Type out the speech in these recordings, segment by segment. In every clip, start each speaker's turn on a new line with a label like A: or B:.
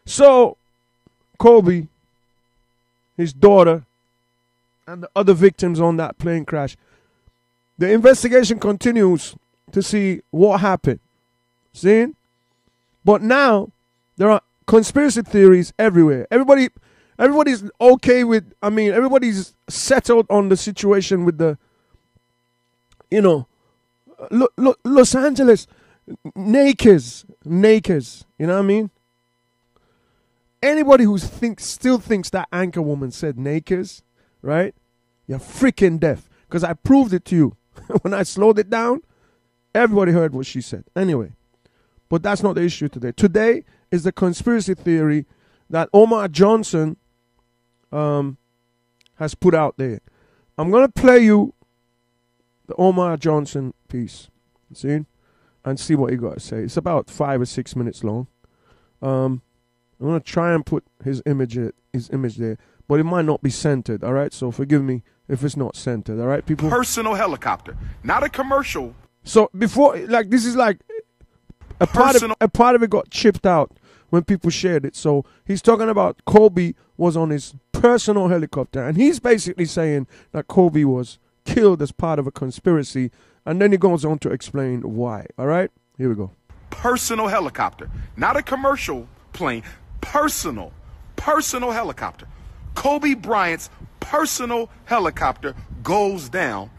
A: So, Kobe, his daughter, and the other victims on that plane crash, the investigation continues to see what happened. See? But now, there are conspiracy theories everywhere. Everybody's okay with, everybody's settled on the situation with the, Los Angeles, nakers, you know what I mean? Anybody who still thinks that anchor woman said nakers, right? You're freaking deaf. Because I proved it to you. When I slowed it down, everybody heard what she said. Anyway, but that's not the issue today. Today is the conspiracy theory that Umar Johnson has put out there. I'm going to play you the Umar Johnson piece. See? And see what he got to say. It's about 5 or 6 minutes long. I'm going to try and put his image there. But it might not be centered, all right? So forgive me if it's not centered, all right, people?
B: Personal helicopter, not a commercial.
A: So before, this is like a part of it got chipped out when people shared it. So he's talking about Kobe was on his personal helicopter. And he's basically saying that Kobe was killed as part of a conspiracy. And then he goes on to explain why, all right? Here we go.
B: Personal helicopter, not a commercial plane. Personal helicopter. Kobe Bryant's personal helicopter goes down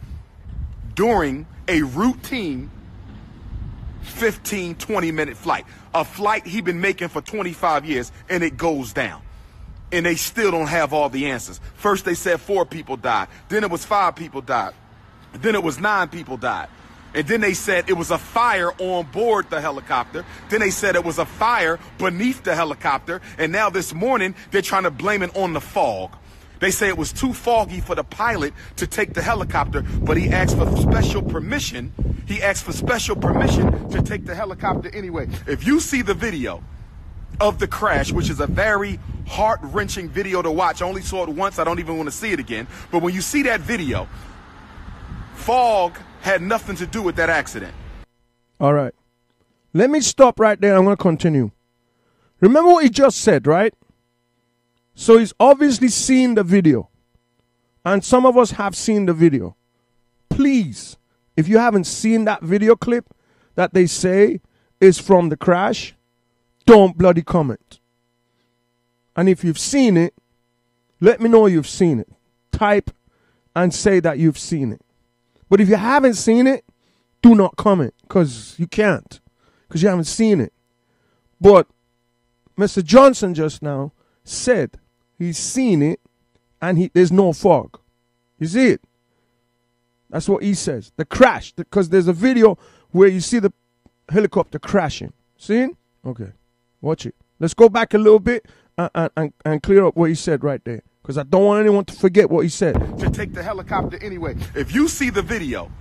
B: during a routine 15, 20-minute flight. A flight he'd been making for 25 years, and it goes down. And they still don't have all the answers. First they said 4 people died. Then it was 5 people died. Then it was 9 people died. And then they said it was a fire on board the helicopter. Then they said it was a fire beneath the helicopter. And now this morning, they're trying to blame it on the fog. They say it was too foggy for the pilot to take the helicopter, but he asked for special permission. He asked for special permission to take the helicopter anyway. If you see the video of the crash, which is a very heart-wrenching video to watch, I only saw it once. I don't even want to see it again. But when you see that video, fog had nothing to do with that accident.
A: All right. Let me stop right there. I'm going to continue. Remember what he just said, right? So he's obviously seen the video. And some of us have seen the video. Please, if you haven't seen that video clip that they say is from the crash, don't bloody comment. And if you've seen it, let me know you've seen it. Type and say that you've seen it. But if you haven't seen it, do not comment, because you can't, because you haven't seen it. But Mr. Johnson just now said he's seen it and there's no fog. You see it? That's what he says. The crash, because there's a video where you see the helicopter crashing. See it? Okay, watch it. Let's go back a little bit and clear up what he said right there, because I don't want anyone to forget what he said.
B: To take the helicopter anyway. If you see the video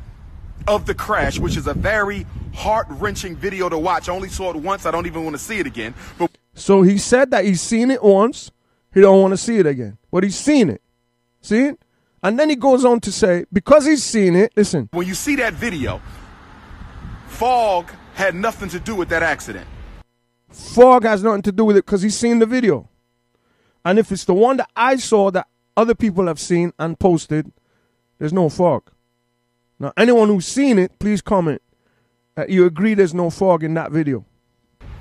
B: of the crash, which is a very heart-wrenching video to watch, I only saw it once. I don't even want to see it again. But
A: so he said that he's seen it once. He don't want to see it again. But he's seen it. See it? And then he goes on to say, because he's seen it, listen.
B: When you see that video, fog had nothing to do with that accident.
A: Fog has nothing to do with it because he's seen the video. And if it's the one that I saw that other people have seen and posted, there's no fog. Now, anyone who's seen it, please comment that you agree there's no fog in that video.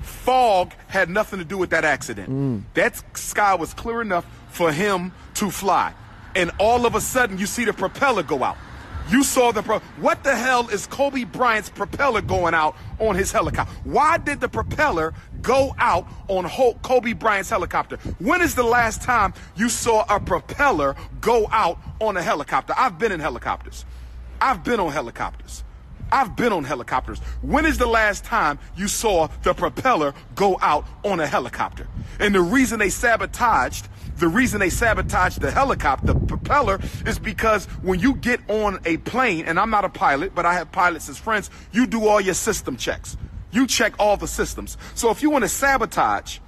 B: Fog had nothing to do with that accident. That sky was clear enough for him to fly. And all of a sudden, you see the propeller go out. You saw what the hell is Kobe Bryant's propeller going out on his helicopter? Why did the propeller go out on Kobe Bryant's helicopter? When is the last time you saw a propeller go out on a helicopter? I've been in helicopters. I've been on helicopters. I've been on helicopters. When is the last time you saw the propeller go out on a helicopter? And the reason they sabotaged the helicopter, the propeller, is because when you get on a plane, and I'm not a pilot, but I have pilots as friends, you do all your system checks. You check all the systems. So if you want to sabotage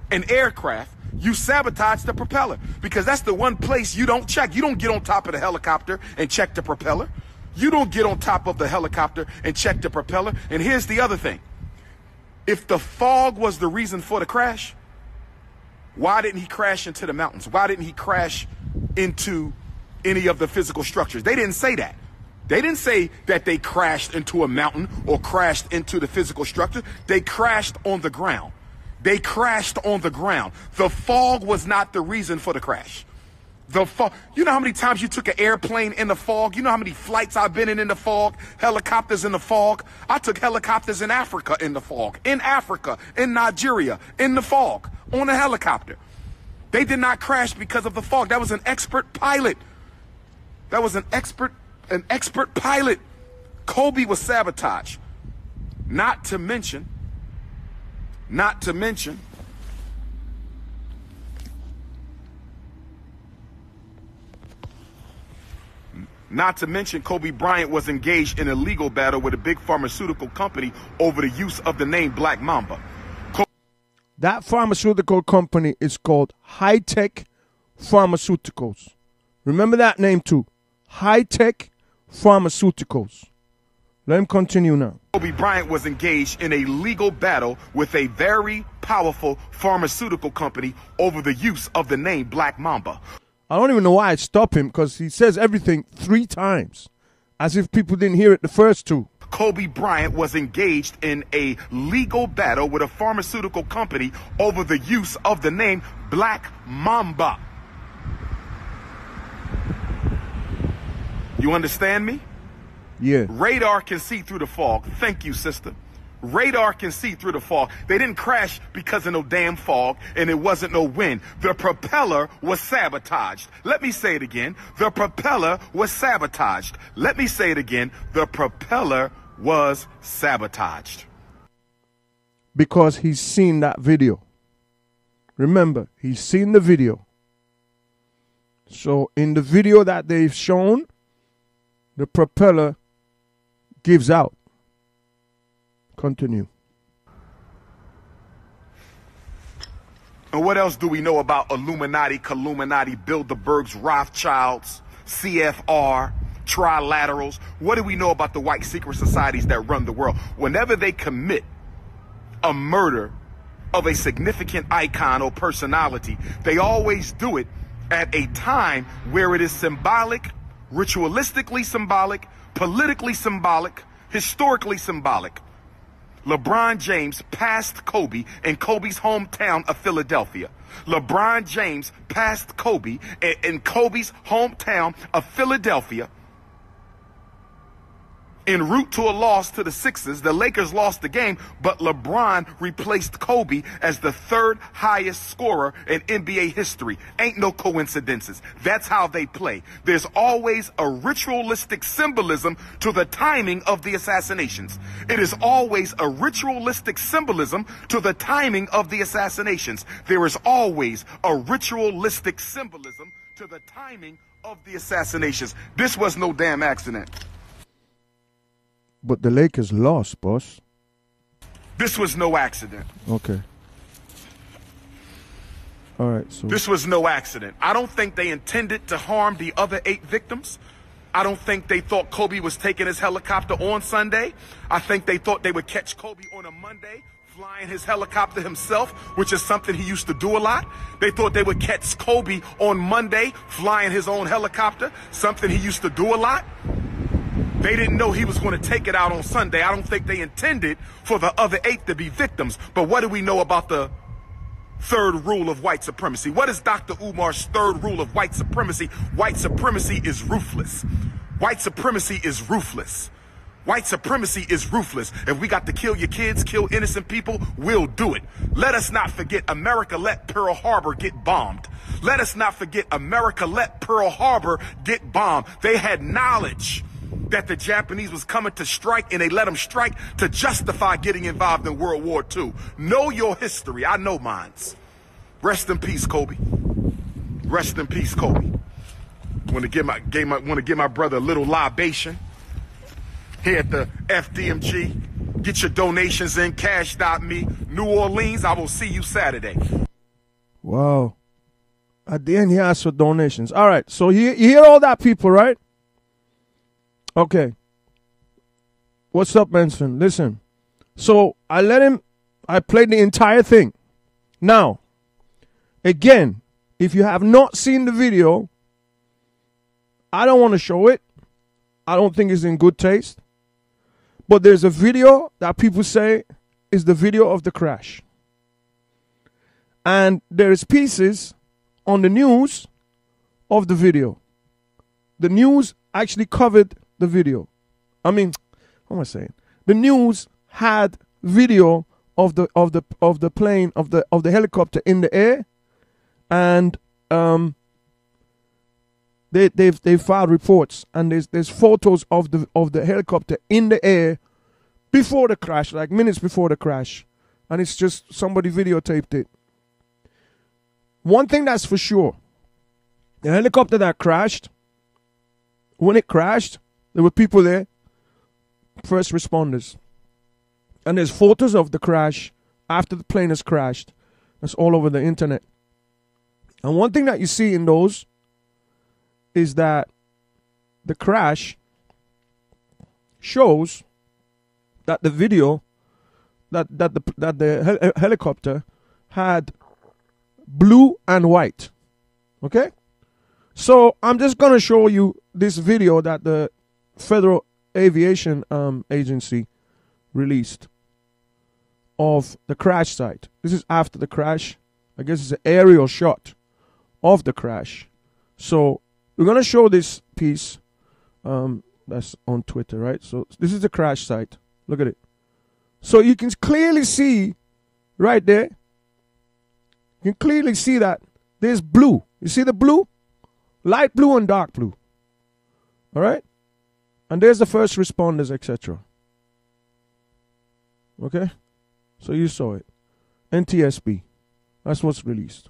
B: an aircraft, you sabotage the propeller, because that's the one place you don't check. You don't get on top of the helicopter and check the propeller. You don't get on top of the helicopter and check the propeller. And here's the other thing. If the fog was the reason for the crash, Why didn't he crash into the mountains? Why didn't he crash into any of the physical structures? They didn't say that. They didn't say that they crashed into a mountain or crashed into the physical structure. They crashed on the ground. They crashed on the ground. The fog was not the reason for the crash. The fog. You know how many times you took an airplane in the fog? You know how many flights I've been in the fog? Helicopters in the fog. I took helicopters in Africa in the fog. In Africa, in Nigeria, in the fog, on a helicopter. They did not crash because of the fog. That was an expert pilot. That was an expert pilot. Kobe was sabotaged. Not to mention, Kobe Bryant was engaged in a legal battle with a big pharmaceutical company over the use of the name Black Mamba.
A: That pharmaceutical company is called High-Tech Pharmaceuticals. Remember that name too. High-Tech Pharmaceuticals. Let him continue now.
B: Kobe Bryant was engaged in a legal battle with a very powerful pharmaceutical company over the use of the name Black Mamba.
A: I don't even know why I stop him, because he says everything 3 times, as if people didn't hear it the first 2.
B: Kobe Bryant was engaged in a legal battle with a pharmaceutical company over the use of the name Black Mamba. You understand me?
A: Yeah.
B: Radar can see through the fog. Thank you, sister. Radar can see through the fog. They didn't crash because of no damn fog, and it wasn't no wind. The propeller was sabotaged. Let me say it again. The propeller was sabotaged. Let me say it again. The propeller was sabotaged.
A: Because he's seen that video. Remember, he's seen the video. So in the video that they've shown, the propeller gives out. Continue.
B: And what else do we know about Illuminati, Colluminati, Bilderbergs, Rothschilds, CFR, trilaterals? What do we know about the white secret societies that run the world? Whenever they commit a murder of a significant icon or personality, they always do it at a time where it is symbolic, ritualistically symbolic, politically symbolic, historically symbolic. LeBron James passed Kobe in Kobe's hometown of Philadelphia. LeBron James passed Kobe in Kobe's hometown of Philadelphia. En route to a loss to the Sixers, the Lakers lost the game, but LeBron replaced Kobe as the 3rd highest scorer in NBA history. Ain't no coincidences. That's how they play. There's always a ritualistic symbolism to the timing of the assassinations. It is always a ritualistic symbolism to the timing of the assassinations. There is always a ritualistic symbolism to the timing of the assassinations. This was no damn accident.
A: But the Lakers lost, boss.
B: This was no accident.
A: Okay. All right. So
B: this was no accident. I don't think they intended to harm the other 8 victims. I don't think they thought Kobe was taking his helicopter on Sunday. I think they thought they would catch Kobe on a Monday, flying his helicopter himself, which is something he used to do a lot. They thought they would catch Kobe on Monday, flying his own helicopter, something he used to do a lot. They didn't know he was going to take it out on Sunday. I don't think they intended for the other 8 to be victims. But what do we know about the 3rd rule of white supremacy? What is Dr. Umar's 3rd rule of white supremacy? White supremacy is ruthless. White supremacy is ruthless. White supremacy is ruthless. If we got to kill your kids, kill innocent people, we'll do it. Let us not forget America let Pearl Harbor get bombed. Let us not forget America let Pearl Harbor get bombed. They had knowledge that the Japanese was coming to strike, and they let them strike to justify getting involved in World War II. Know your history. I know mines. Rest in peace, Kobe. Rest in peace, Kobe. Want to give my brother a little libation here at the FDMG. Get your donations in, cash.me. New Orleans, I will see you Saturday.
A: Wow. At the end, he asked for donations. All right, so you hear all that, people, right? Okay. What's up, Benson? Listen. So I played the entire thing. Now, Again, if you have not seen the video, I don't want to show it. I don't think it's in good taste. But there's a video that people say is the video of the crash. And there is pieces on the news of the video. The news actually covered the video. I mean, what am I saying? The news had video of the plane, of the helicopter in the air, and they've filed reports, and there's photos of the helicopter in the air before the crash, like minutes before the crash, and it's just somebody videotaped it. One thing that's for sure, the helicopter that crashed, when it crashed, there were people there, first responders, and there's photos of the crash after the plane has crashed. That's all over the internet. And one thing that you see in those is that the crash shows that the video that the helicopter had blue and white. Okay? So I'm just going to show you this video that the Federal Aviation Agency released of the crash site. This is after the crash. I guess it's an aerial shot of the crash. So we're going to show this piece that's on Twitter, right? So this is the crash site. Look at it. So you can clearly see right there. You can clearly see that there's blue. You see the blue? Light blue and dark blue. All right? And there's the first responders, etc. Okay? So you saw it. NTSB. That's what's released.